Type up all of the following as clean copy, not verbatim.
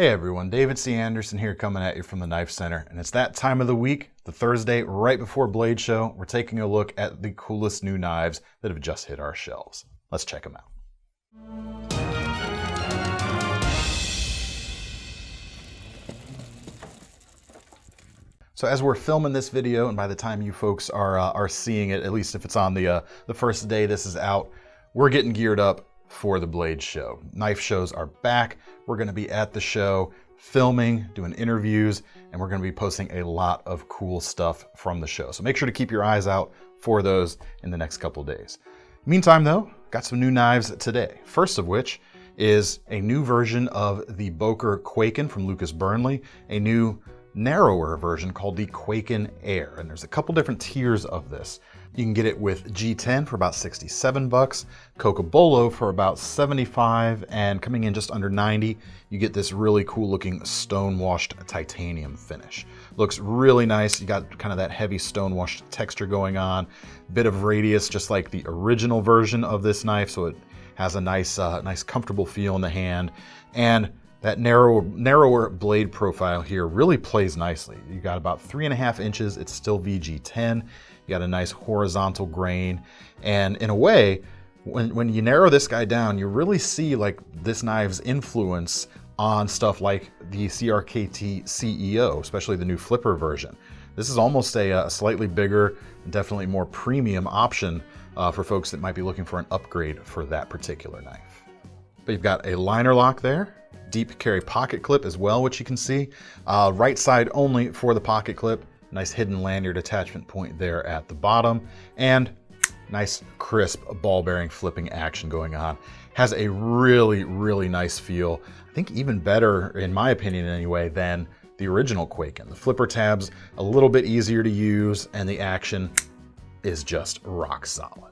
Hey everyone, David C. Anderson here coming at you from the Knife Center, and it's that time of the week, the Thursday right before Blade Show. We're taking a look at the coolest new knives that have just hit our shelves. Let's check them out. So as we're filming this video, and by the time you folks are seeing it, at least if it's on the first day this is out, we're getting geared up for the Blade Show. Knife shows are back. We're going to be at the show filming, doing interviews, and we're going to be posting a lot of cool stuff from the show. So make sure to keep your eyes out for those in the next couple days. Meantime though, got some new knives today. First of which is a new version of the Boker Kwaiken from Lucas Burnley, a new narrower version called the Kwaiken Air, and there's a couple different tiers of this. You can get it with G10 for about 67 bucks, Cocobolo for about 75, and coming in just under 90, you get this really cool looking stone washed titanium finish. Looks really nice. You got kind of that heavy stone washed texture going on, bit of radius just like the original version of this knife, so it has a nice comfortable feel in the hand, and that narrower blade profile here really plays nicely. You got about 3.5 inches, it's still VG10. You got a nice horizontal grain. And in a way, when you narrow this guy down, you really see like this knife's influence on stuff like the CRKT CEO, especially the new flipper version. This is almost a slightly bigger, definitely more premium option for folks that might be looking for an upgrade for that particular knife. But you've got a liner lock there. Deep carry pocket clip as well, which you can see. Right side only for the pocket clip. Nice hidden lanyard attachment point there at the bottom. And nice crisp ball bearing flipping action going on. Has a really, really nice feel. I think even better, in my opinion anyway, than the original Kwaiken. The flipper tab's a little bit easier to use and the action is just rock solid.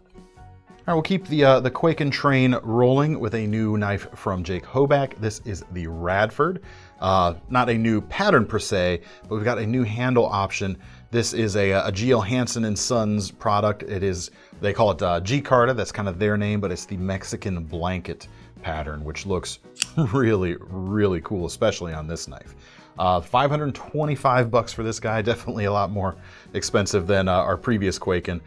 All right, we'll keep the Kwaiken train rolling with a new knife from Jake Hoback. This is the Radford. Not a new pattern per se, but we've got a new handle option. This is a GL Hansen & Sons product. It is, they call it G-Carta, that's kind of their name, but it's the Mexican blanket pattern, which looks really, really cool, especially on this knife. 525 bucks for this guy, definitely a lot more expensive than our previous Kwaiken.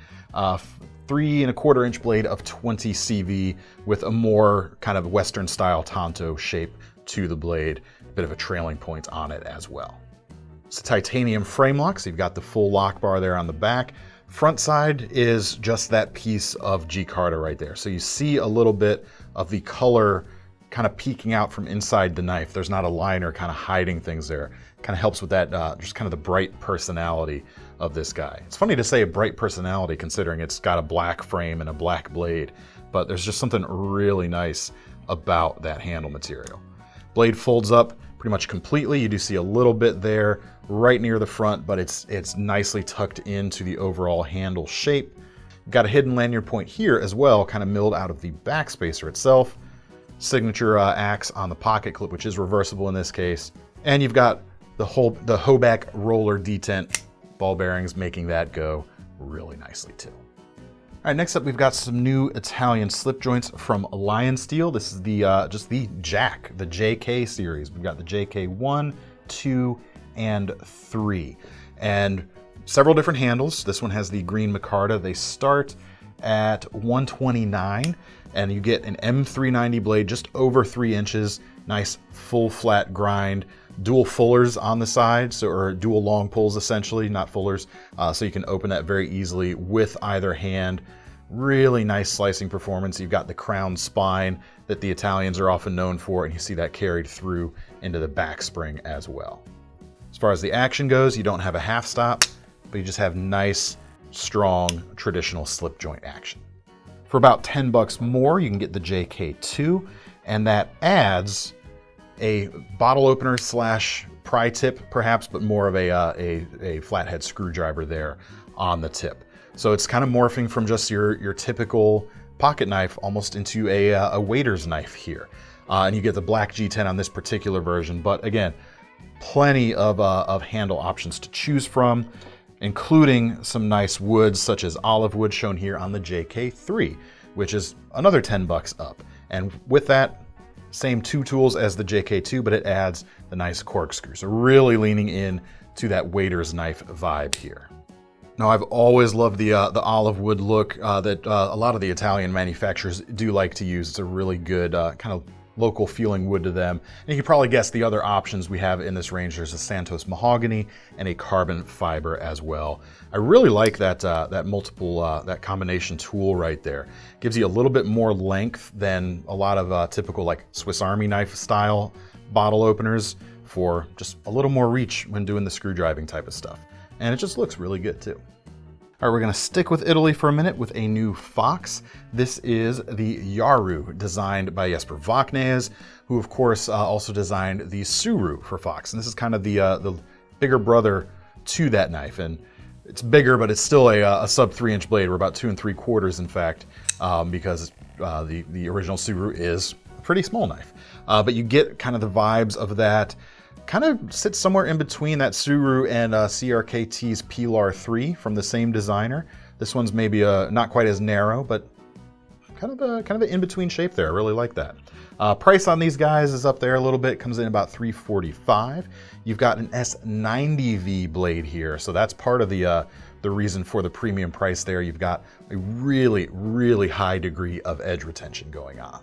3¼ inch blade of 20 CV with a more kind of Western style tanto shape to the blade, a bit of a trailing point on it as well. It's a titanium frame lock, so you've got the full lock bar there on the back. Front side is just that piece of G-Carta right there. So you see a little bit of the color kind of peeking out from inside the knife. There's not a liner kind of hiding things there. Kind of helps with that, just kind of the bright personality of this guy. It's funny to say a bright personality considering it's got a black frame and a black blade, but there's just something really nice about that handle material. Blade folds up pretty much completely. You do see a little bit there right near the front, but it's nicely tucked into the overall handle shape. You've got a hidden lanyard point here as well, kind of milled out of the back spacer itself. Signature axe on the pocket clip, which is reversible in this case. And you've got the Hoback roller detent ball bearings, making that go really nicely too. All right, next up we've got some new Italian slip joints from LionSteel. This is the just the Jack, the JK series. We've got the JK 1, 2, and 3. And several different handles. This one has the green micarta. They start at 129 and you get an M390 blade just over 3 inches. Nice full flat grind. Dual fullers on the side, or dual long pulls essentially, not fullers, so you can open that very easily with either hand. Really nice slicing performance. You've got the crown spine that the Italians are often known for, and you see that carried through into the back spring as well. As far as the action goes, you don't have a half stop, but you just have nice, strong, traditional slip joint action. For about 10 bucks more, you can get the JK2, and that adds a bottle opener slash pry tip perhaps, but more of a flathead screwdriver there on the tip. So it's kind of morphing from just your typical pocket knife almost into a waiter's knife here. And you get the black G10 on this particular version, but again, plenty of handle options to choose from, including some nice woods such as olive wood shown here on the JK3, which is another 10 bucks up. And with that, Same two tools as the JK2, but it adds the nice corkscrew. So really leaning in to that waiter's knife vibe here. Now, I've always loved the olive wood look that a lot of the Italian manufacturers do like to use. It's a really good kind of local feeling wood to them. And you can probably guess the other options we have in this range. There's a Santos mahogany and a carbon fiber as well. I really like that that combination tool right there. Gives you a little bit more length than a lot of typical like Swiss Army knife style bottle openers, for just a little more reach when doing the screw driving type of stuff. And it just looks really good too. All right, we're gonna stick with Italy for a minute with a new Fox. This is the Yaru, designed by Jesper Vaknes, who of course also designed the Suru for Fox. And this is kind of the bigger brother to that knife. And it's bigger, but it's still a sub 3-inch blade. We're about 2 3/4 in fact, because the original Suru is a pretty small knife. But you get kind of the vibes of that. Kind of sits somewhere in between that Suru and CRKT's Pilar 3 from the same designer. This one's maybe not quite as narrow, but kind of an in-between shape there. I really like that. Price on these guys is up there a little bit, comes in about $345. You've got an S90V blade here, so that's part of the reason for the premium price there. You've got a really, really high degree of edge retention going on.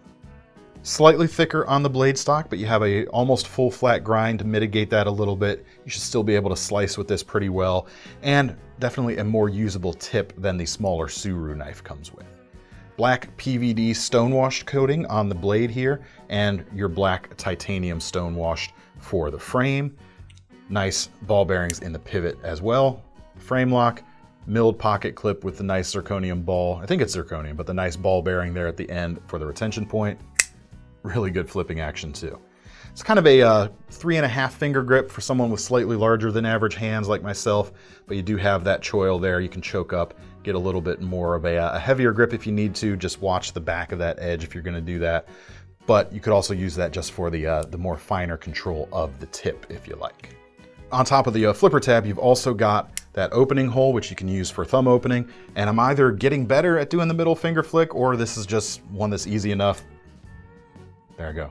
Slightly thicker on the blade stock, but you have a almost full flat grind to mitigate that a little bit. You should still be able to slice with this pretty well, and definitely a more usable tip than the smaller Suru knife comes with. Black PVD stonewashed coating on the blade here, and your black titanium stonewashed for the frame. Nice ball bearings in the pivot as well. Frame lock, milled pocket clip with the nice zirconium ball. I think it's zirconium, but the nice ball bearing there at the end for the retention point. Really good flipping action too. It's kind of a 3.5 finger grip for someone with slightly larger than average hands like myself, but you do have that choil there. You can choke up, get a little bit more of a heavier grip if you need to. Just watch the back of that edge if you're gonna do that. But you could also use that just for the more finer control of the tip if you like. On top of the flipper tab, you've also got that opening hole, which you can use for thumb opening. And I'm either getting better at doing the middle finger flick, or this is just one that's easy enough. There I go.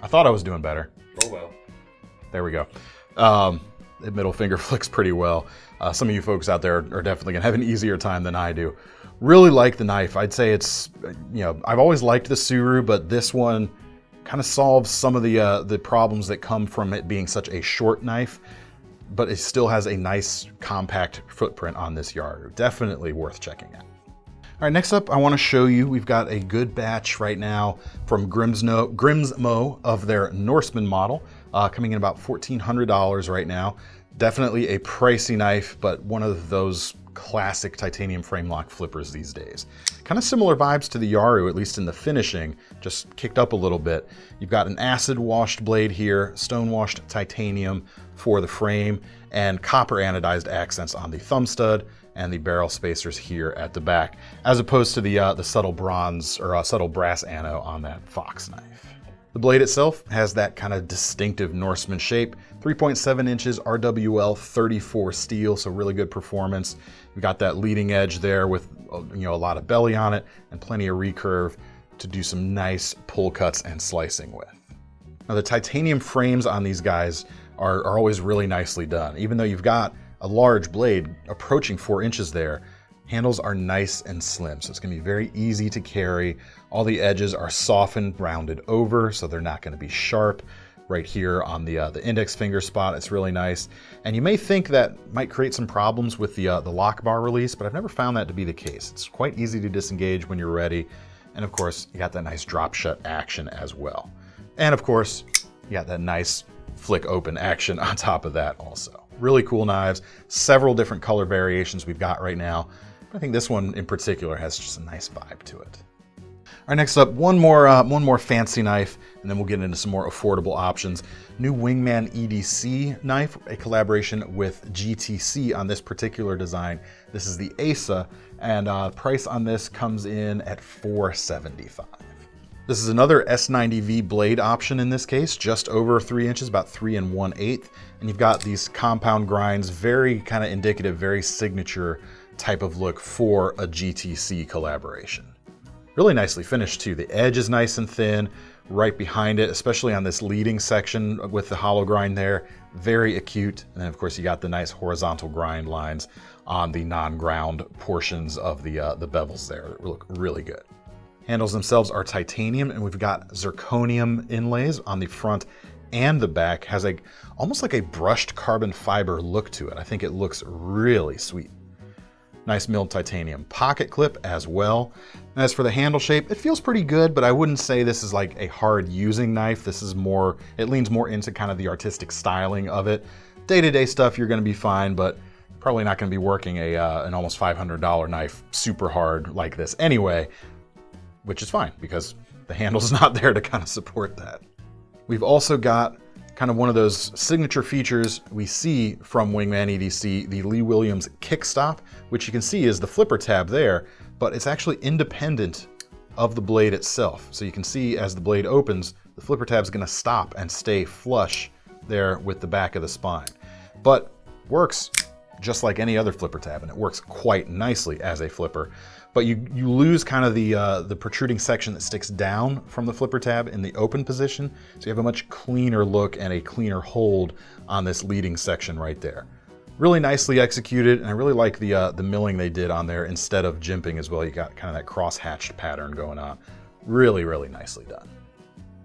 I thought I was doing better. Oh well. There we go. The middle finger flicks pretty well. Some of you folks out there are definitely gonna have an easier time than I do. Really like the knife. I'd say it's, I've always liked the Suru, but this one kind of solves some of the problems that come from it being such a short knife, but it still has a nice compact footprint on this Yaru. Definitely worth checking out. All right, next up, I want to show you, we've got a good batch right now from Grimsmo of their Norseman model, coming in about $1,400 right now. Definitely a pricey knife, but one of those classic titanium frame lock flippers these days. Kind of similar vibes to the Yaru, at least in the finishing, just kicked up a little bit. You've got an acid washed blade here, stone washed titanium for the frame, and copper anodized accents on the thumb stud and the barrel spacers here at the back, as opposed to the subtle bronze or subtle brass ano on that Fox knife. The blade itself has that kind of distinctive Norseman shape, 3.7 inches RWL 34 steel, so really good performance. We've got that leading edge there with a lot of belly on it and plenty of recurve to do some nice pull cuts and slicing with. Now the titanium frames on these guys are always really nicely done. Even though you've got a large blade approaching 4 inches there, handles are nice and slim, so it's gonna be very easy to carry. All the edges are softened, rounded over, so they're not gonna be sharp. Right here on the index finger spot, it's really nice. And you may think that might create some problems with the lock bar release, but I've never found that to be the case. It's quite easy to disengage when you're ready. And of course, you got that nice drop shut action as well. And of course, you got that nice flick open action on top of that also. Really cool knives, several different color variations we've got right now. I think this one in particular has just a nice vibe to it. All right, next up, one more fancy knife, and then we'll get into some more affordable options. New WingmanEDC knife, a collaboration with GTC on this particular design. This is the ASA, and price on this comes in at $475. This is another S90V blade option in this case, just over 3 inches, about 3 1/8. And you've got these compound grinds, very kind of indicative, very signature type of look for a GTC collaboration. Really nicely finished too. The edge is nice and thin right behind it, especially on this leading section with the hollow grind there. Very acute. And then of course you got the nice horizontal grind lines on the non-ground portions of the bevels there that look really good. Handles themselves are titanium, and we've got zirconium inlays on the front and the back. Has almost like a brushed carbon fiber look to it. I think it looks really sweet. Nice milled titanium pocket clip as well. And as for the handle shape, it feels pretty good, but I wouldn't say this is like a hard using knife. This is more, it leans more into kind of the artistic styling of it. Day-to-day stuff, you're gonna be fine, but probably not gonna be working an almost $500 knife super hard like this anyway, which is fine because the handle's not there to kind of support that. We've also got kind of one of those signature features we see from WingmanEDC, the Lee Williams kickstop, which you can see is the flipper tab there, but it's actually independent of the blade itself. So you can see as the blade opens, the flipper tab is going to stop and stay flush there with the back of the spine. But works just like any other flipper tab, and it works quite nicely as a flipper. But you lose kind of the protruding section that sticks down from the flipper tab in the open position, so you have a much cleaner look and a cleaner hold on this leading section right there. Really nicely executed, and I really like the milling they did on there instead of jimping as well. You got kind of that cross-hatched pattern going on. Really, really nicely done.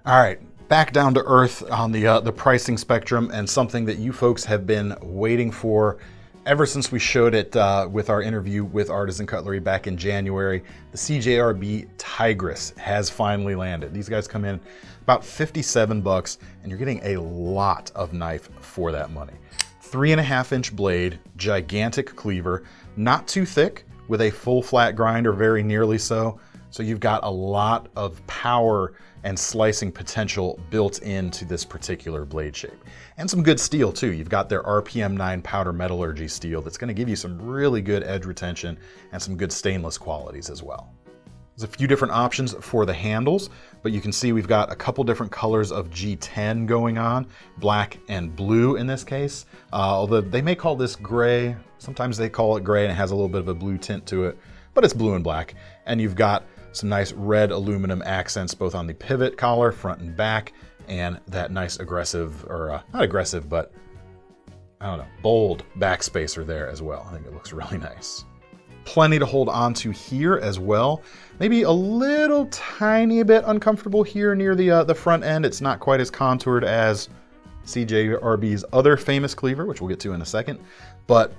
All right, back down to earth on the pricing spectrum, and something that you folks have been waiting for ever since we showed it with our interview with Artisan Cutlery back in January. The CJRB Tigris has finally landed. These guys come in about 57 bucks, and you're getting a lot of knife for that money. 3.5-inch blade, gigantic cleaver, not too thick, with a full flat grind or very nearly so. So you've got a lot of power and slicing potential built into this particular blade shape. And some good steel too. You've got their RPM 9 powder metallurgy steel that's gonna give you some really good edge retention and some good stainless qualities as well. There's a few different options for the handles, but you can see we've got a couple different colors of G10 going on, black and blue in this case. Although they may call this gray, sometimes they call it gray and it has a little bit of a blue tint to it, but it's blue and black. And you've got some nice red aluminum accents both on the pivot collar, front and back, and that nice aggressive, or not aggressive, but I don't know, bold backspacer there as well. I think it looks really nice. Plenty to hold on to here as well. Maybe a little tiny bit uncomfortable here near the front end. It's not quite as contoured as CJRB's other famous cleaver, which we'll get to in a second, but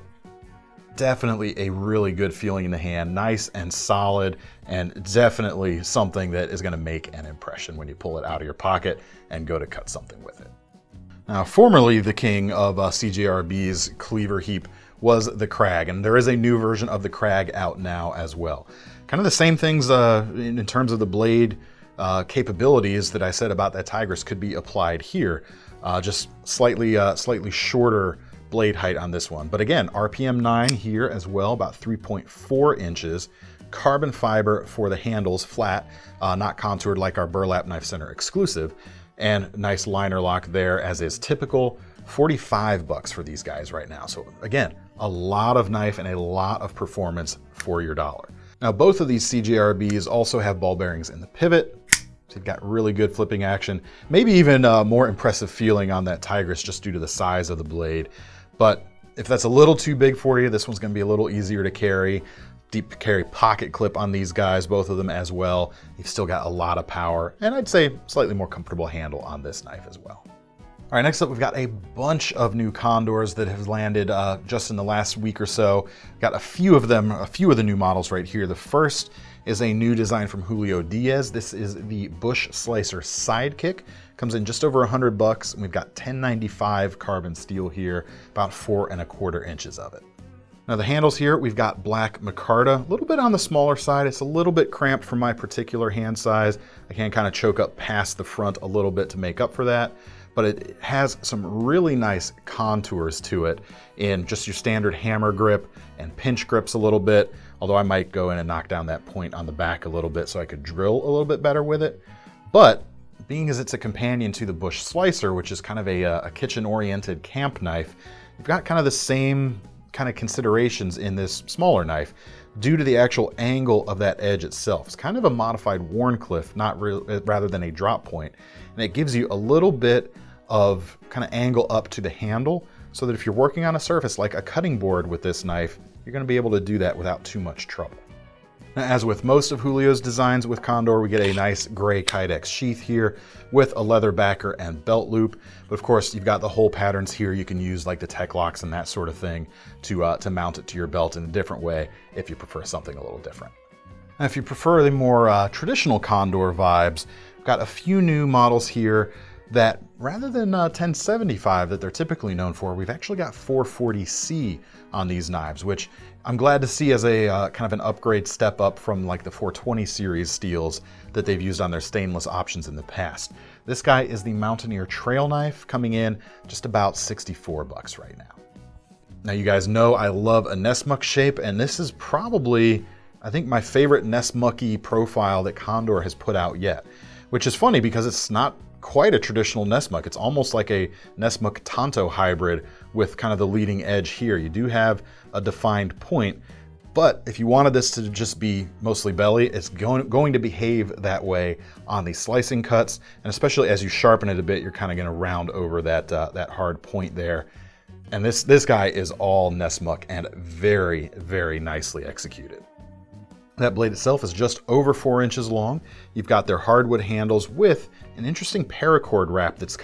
definitely a really good feeling in the hand, nice and solid, and definitely something that is going to make an impression when you pull it out of your pocket and go to cut something with it. Now, formerly the king of CJRB's cleaver heap was the Crag, and there is a new version of the Crag out now as well. Kind of the same things in terms of the blade capabilities that I said about that Tigris could be applied here, just slightly shorter blade height on this one. But again, RPM 9 here as well, about 3.4 inches. Carbon fiber for the handles, flat, not contoured like our Burlap KnifeCenter exclusive. And nice liner lock there as is typical. 45 bucks for these guys right now. So again, a lot of knife and a lot of performance for your dollar. Now both of these CJRBs also have ball bearings in the pivot. So you've got really good flipping action. Maybe even more impressive feeling on that Tigris just due to the size of the blade. But if that's a little too big for you, this one's gonna be a little easier to carry. Deep carry pocket clip on these guys, both of them as well. You've still got a lot of power, and I'd say slightly more comfortable handle on this knife as well. All right, next up, we've got a bunch of new Condors that have landed just in the last week or so. Got a few of them, a few of the new models right here. The first is a new design from Julio Diaz. This is the Bush Slicer Sidekick. Comes in just over 100 bucks, and we've got 1095 carbon steel here, about 4¼ inches of it. Now the handles here, we've got black micarta, a little bit on the smaller side. It's a little bit cramped for my particular hand size. I can kind of choke up past the front a little bit to make up for that, but it has some really nice contours to it in just your standard hammer grip and pinch grips a little bit, although I might go in and knock down that point on the back a little bit so I could drill a little bit better with it. But being as it's a companion to the Bush Slicer, which is kind of a kitchen-oriented camp knife, you've got kind of the same kind of considerations in this smaller knife due to the actual angle of that edge itself. It's kind of a modified Wharncliffe, rather than a drop point. And it gives you a little bit of kind of angle up to the handle so that if you're working on a surface like a cutting board with this knife, you're going to be able to do that without too much trouble. Now, as with most of Julio's designs with Condor, we get a nice gray Kydex sheath here with a leather backer and belt loop. But of course, you've got the hole patterns here. You can use like the tech locks and that sort of thing to mount it to your belt in a different way if you prefer something a little different. Now, if you prefer the more traditional Condor vibes, we've got a few new models here that rather than 1075 that they're typically known for, we've actually got 440C on these knives, which I'm glad to see as a kind of an upgrade step up from like the 420 series steels that they've used on their stainless options in the past. This guy is the Mountaineer trail knife, coming in just about 64 bucks right now. Now, you guys know I love a Nessmuck shape, and this is probably, I think, my favorite Nessmucky profile that Condor has put out yet, which is funny because it's not quite a traditional Nessmuck. It's almost like a Nessmuck Tonto hybrid with kind of the leading edge here. You do have a defined point, but if you wanted this to just be mostly belly, it's going to behave that way on these slicing cuts, and especially as you sharpen it a bit, you're kind of going to round over that hard point there. And this guy is all Nessmuck and very, very nicely executed. That blade itself is just over 4 inches long. You've got their hardwood handles with an interesting paracord wrap that's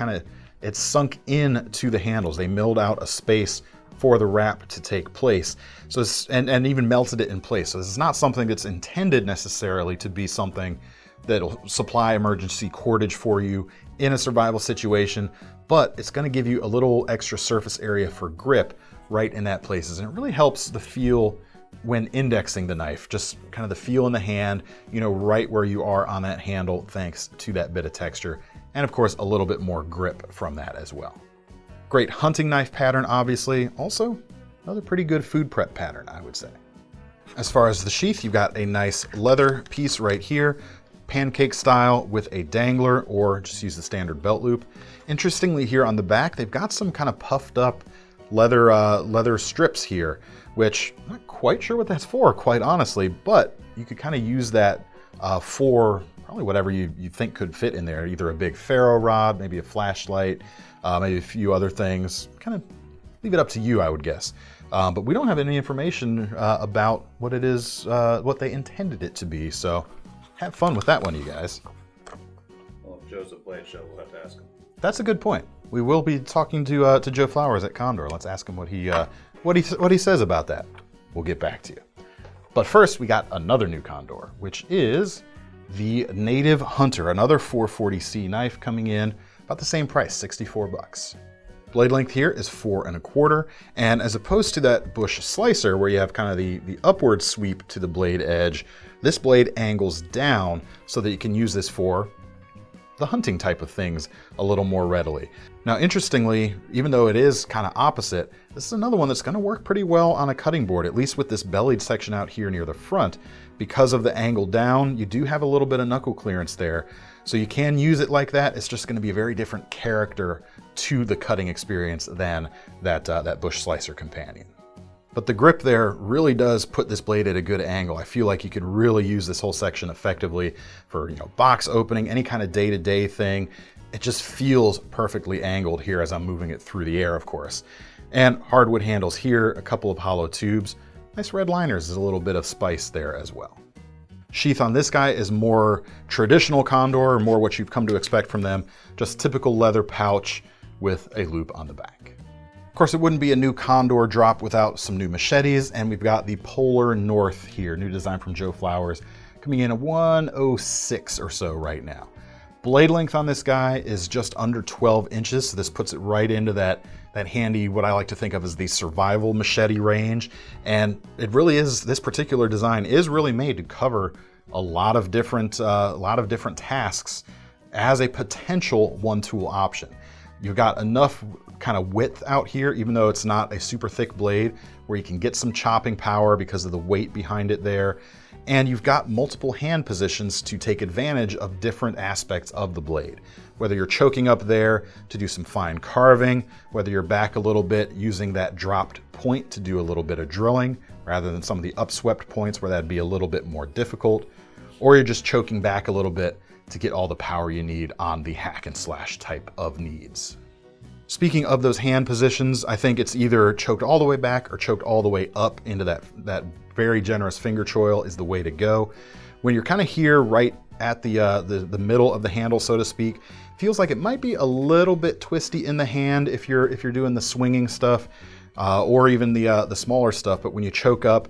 it's sunk into the handles. They milled out a space for the wrap to take place, so and even melted it in place. So this is not something that's intended necessarily to be something that'll supply emergency cordage for you in a survival situation, but it's going to give you a little extra surface area for grip right in that places, and it really helps the feel when indexing the knife, just kind of the feel in the hand, you know, right where you are on that handle, thanks to that bit of texture, and of course a little bit more grip from that as well. Great hunting knife pattern, obviously. Also, another pretty good food prep pattern, I would say. As far as the sheath, you've got a nice leather piece right here, pancake style with a dangler, or just use the standard belt loop. Interestingly, here on the back, they've got some kind of puffed up leather strips here, which I'm not quite sure what that's for, quite honestly, but you could kind of use that for probably whatever you think could fit in there, either a big ferro rod, maybe a flashlight, maybe a few other things. Kind of leave it up to you, I would guess. But we don't have any information about what it is, what they intended it to be, so have fun with that one, you guys. Well, if Joe's at Blade Show, we'll have to ask him. That's a good point. We will be talking to Joe Flowers at Condor. Let's ask him what he says about that. We'll get back to you. But first, we got another new Condor, which is the Native Hunter, another 440C knife coming in about the same price, 64 bucks. Blade length here is 4 1/4, and as opposed to that bush slicer where you have kind of the upward sweep to the blade edge, this blade angles down so that you can use this for the hunting type of things a little more readily. Now, interestingly, even though it is kind of opposite, this is another one that's going to work pretty well on a cutting board, at least with this bellied section out here near the front. Because of the angle down, you do have a little bit of knuckle clearance there, so you can use it like that. It's just going to be a very different character to the cutting experience than that bush slicer companion. But the grip there really does put this blade at a good angle. I feel like you could really use this whole section effectively for, you know, box opening, any kind of day-to-day thing. It just feels perfectly angled here as I'm moving it through the air, of course. And hardwood handles here, a couple of hollow tubes. Nice red liners, there's a little bit of spice there as well. Sheath on this guy is more traditional Condor, more what you've come to expect from them. Just typical leather pouch with a loop on the back. Of course, it wouldn't be a new Condor drop without some new machetes, and we've got the Polar North here, new design from Joe Flowers, coming in at 106 or so right now. Blade length on this guy is just under 12 inches, so this puts it right into that handy, what I like to think of as the survival machete range. And it really is, this particular design is really made to cover a lot of different tasks as a potential one-tool option. You've got enough kind of width out here, even though it's not a super thick blade, where you can get some chopping power because of the weight behind it there. And you've got multiple hand positions to take advantage of different aspects of the blade. Whether you're choking up there to do some fine carving, whether you're back a little bit using that dropped point to do a little bit of drilling, rather than some of the upswept points where that'd be a little bit more difficult, or you're just choking back a little bit to get all the power you need on the hack and slash type of needs. Speaking of those hand positions, I think it's either choked all the way back or choked all the way up into that very generous finger choil is the way to go. When you're kind of here right at the middle of the handle, so to speak, feels like it might be a little bit twisty in the hand if you're doing the swinging stuff, or even the smaller stuff. But when you choke up,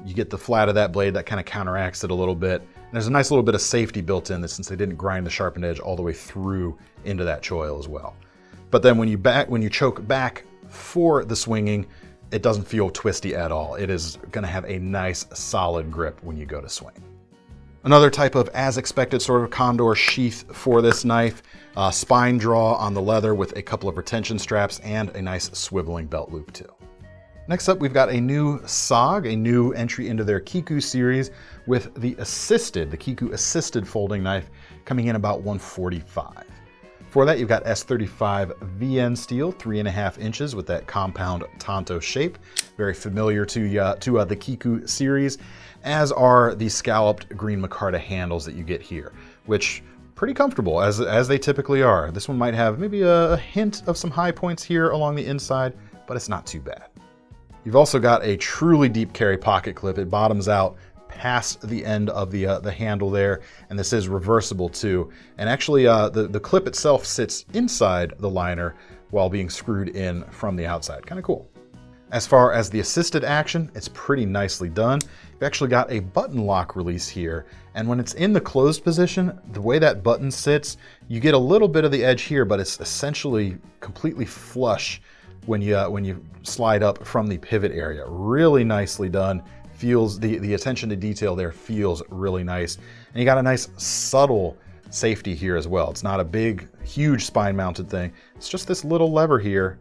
you get the flat of that blade that kind of counteracts it a little bit. And there's a nice little bit of safety built in, that since they didn't grind the sharpened edge all the way through into that choil as well. But then when you choke back for the swinging, it doesn't feel twisty at all. It is going to have a nice solid grip when you go to swing. Another type of as expected sort of Condor sheath for this knife, spine draw on the leather with a couple of retention straps and a nice swiveling belt loop too. Next up, we've got a new SOG, a new entry into their Kiku series with the Kiku Assisted folding knife coming in about $145. For that, you've got S35 VN steel, 3.5 inches with that compound tanto shape, very familiar to the Kiku series, as are the scalloped green micarta handles that you get here, which pretty comfortable as they typically are. This one might have maybe a hint of some high points here along the inside, but it's not too bad. You've also got a truly deep carry pocket clip. It bottoms out past the end of the handle there, and this is reversible too. And actually, the clip itself sits inside the liner while being screwed in from the outside. Kind of cool. As far as the assisted action, it's pretty nicely done. You've actually got a button lock release here, and when it's in the closed position, the way that button sits, you get a little bit of the edge here, but it's essentially completely flush when you slide up from the pivot area. Really nicely done. Feels the attention to detail there feels really nice, and you got a nice subtle safety here as well. It's not a big, huge spine mounted thing. It's just this little lever here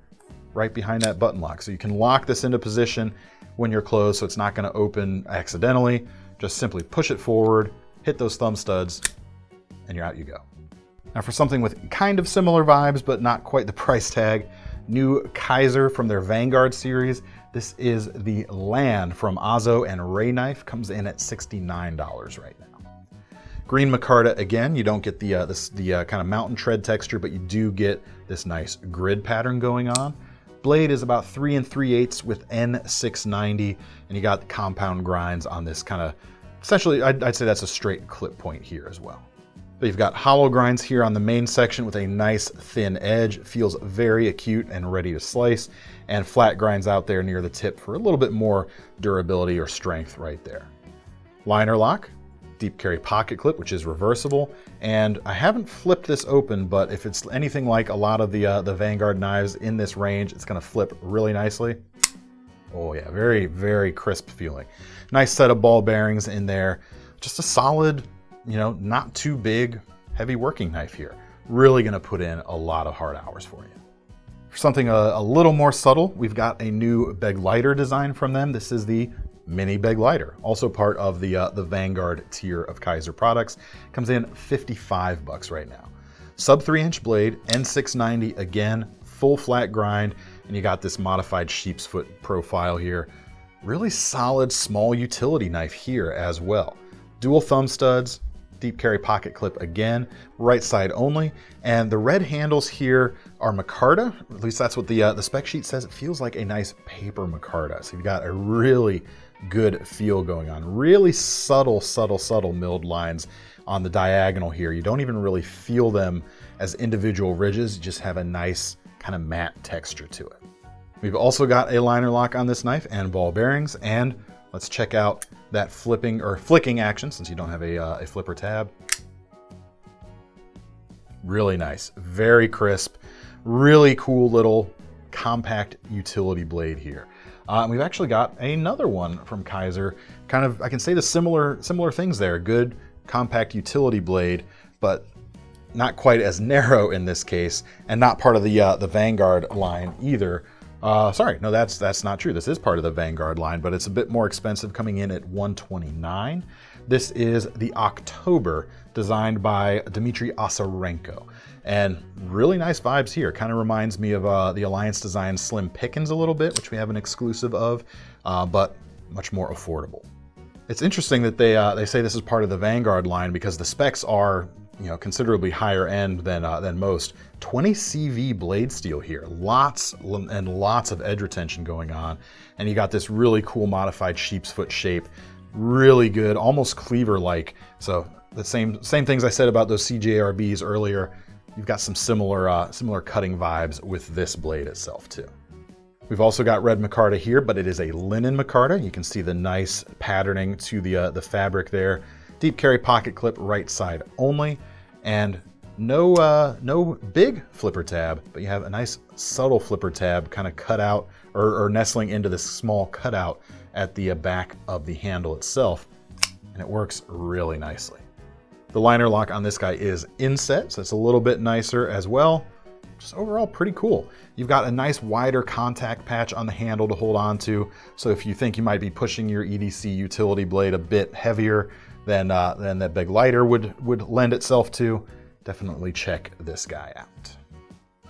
right behind that button lock. So you can lock this into position when you're closed, so it's not going to open accidentally. Just simply push it forward, hit those thumb studs, and you're out you go. Now for something with kind of similar vibes, but not quite the price tag, new Kizer from their Vanguard series. This is the Lan from Azo and Ray knife, comes in at $69 right now. Green micarta again. You don't get the kind of mountain tread texture, but you do get this nice grid pattern going on. Blade is about 3 3/8 with N690, and you got the compound grinds on this kind of, essentially, I'd say that's a straight clip point here as well. But you've got hollow grinds here on the main section with a nice thin edge. Feels very acute and ready to slice, and flat grinds out there near the tip for a little bit more durability or strength right there. Liner lock, deep carry pocket clip, which is reversible, and I haven't flipped this open, but if it's anything like a lot of the Vanguard knives in this range, it's going to flip really nicely. Oh yeah, very, very crisp feeling. Nice set of ball bearings in there. Just a solid, not too big, heavy working knife here. Really gonna put in a lot of hard hours for you. For something a little more subtle, we've got a new Begleiter design from them. This is the Mini Begleiter, also part of the Vanguard tier of Kizer products. Comes in $55 right now. Sub 3-inch blade, N690 again, full flat grind, and you got this modified sheep's foot profile here. Really solid small utility knife here as well. Dual thumb studs, deep carry pocket clip again, right side only, and the red handles here are micarta. At least that's what the spec sheet says. It feels like a nice paper micarta. So you've got a really good feel going on. Really subtle milled lines on the diagonal here. You don't even really feel them as individual ridges. You just have a nice kind of matte texture to it. We've also got a liner lock on this knife and ball bearings, and let's check out that flipping or flicking action since you don't have a flipper tab. Really nice, very crisp, really cool little compact utility blade here. We've actually got another one from Kizer. Kind of, I can say the similar things there. Good compact utility blade, but not quite as narrow in this case, and not part of the Vanguard line either. Sorry, no, that's not true. This is part of the Vanguard line, but it's a bit more expensive, coming in at $129. This is the October, designed by Dmitry Osarenko. And really nice vibes here. Kind of reminds me of the Alliance Design Slim Pickens a little bit, which we have an exclusive of, but much more affordable. It's interesting that they say this is part of the Vanguard line because the specs are, considerably higher end than most. 20 CV blade steel here, lots and lots of edge retention going on, and you got this really cool modified sheep's foot shape, really good, almost cleaver-like. So the same things I said about those CJRBs earlier. You've got some similar cutting vibes with this blade itself too. We've also got red micarta here, but it is a linen micarta. You can see the nice patterning to the fabric there. Deep carry pocket clip, right side only, and no big flipper tab, but you have a nice subtle flipper tab kind of cut out or nestling into this small cutout at the back of the handle itself, and it works really nicely. The liner lock on this guy is inset, so it's a little bit nicer as well. Just overall pretty cool. You've got a nice wider contact patch on the handle to hold on to, so if you think you might be pushing your EDC utility blade a bit heavier than that Begleiter would lend itself to, definitely check this guy out.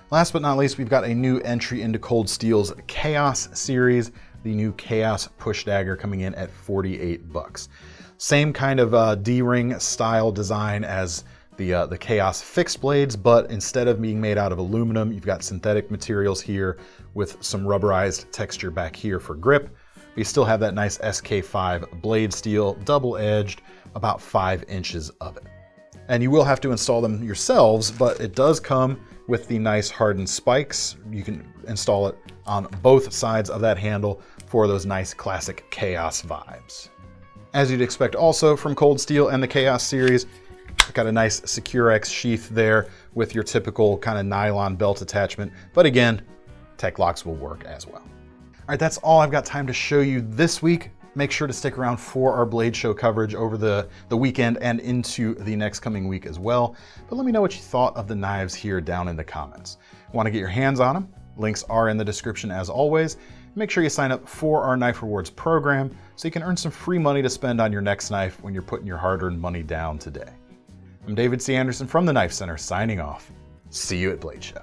Last but not least, we've got a new entry into Cold Steel's Chaos series, the new Chaos push dagger coming in at $48. Same kind of D-ring style design as the Chaos fixed blades, but instead of being made out of aluminum, you've got synthetic materials here with some rubberized texture back here for grip. You still have that nice SK5 blade steel, double-edged, about 5 inches of it. And you will have to install them yourselves, but it does come with the nice hardened spikes. You can install it on both sides of that handle for those nice classic Chaos vibes. As you'd expect also from Cold Steel and the Chaos series, got a nice Securex sheath there with your typical kind of nylon belt attachment, but again, tech locks will work as well. All right, that's all I've got time to show you this week. Make sure to stick around for our Blade Show coverage over the weekend and into the next coming week as well. But let me know what you thought of the knives here down in the comments. Want to get your hands on them? Links are in the description as always. Make sure you sign up for our Knife Rewards program so you can earn some free money to spend on your next knife when you're putting your hard-earned money down today. I'm David C. Anderson from the Knife Center signing off. See you at Blade Show.